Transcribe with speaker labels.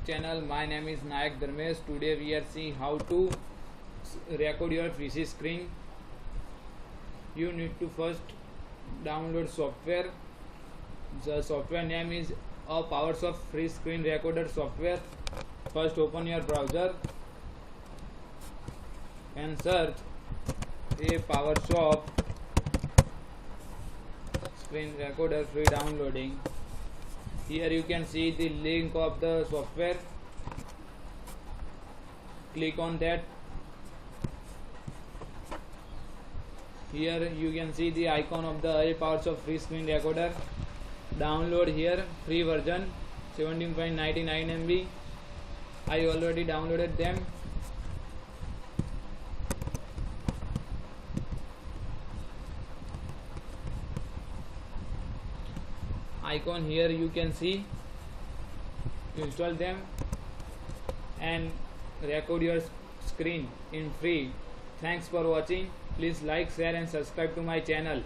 Speaker 1: channel. My name is Nayak Dharmesh. Today we are seeing how to record your PC screen. You need to first download software. The software name is Apowersoft free screen recorder software. First open your browser and search Apowersoft screen recorder free downloading. Here you can see the link of the software. Click on that. Here you can see the icon of the Apowersoft free screen recorder. Download here free version 17.99 MB. I already downloaded them. Icon here you can see. Install them and record your screen in free. Thanks for watching. Please like, share and subscribe to my channel.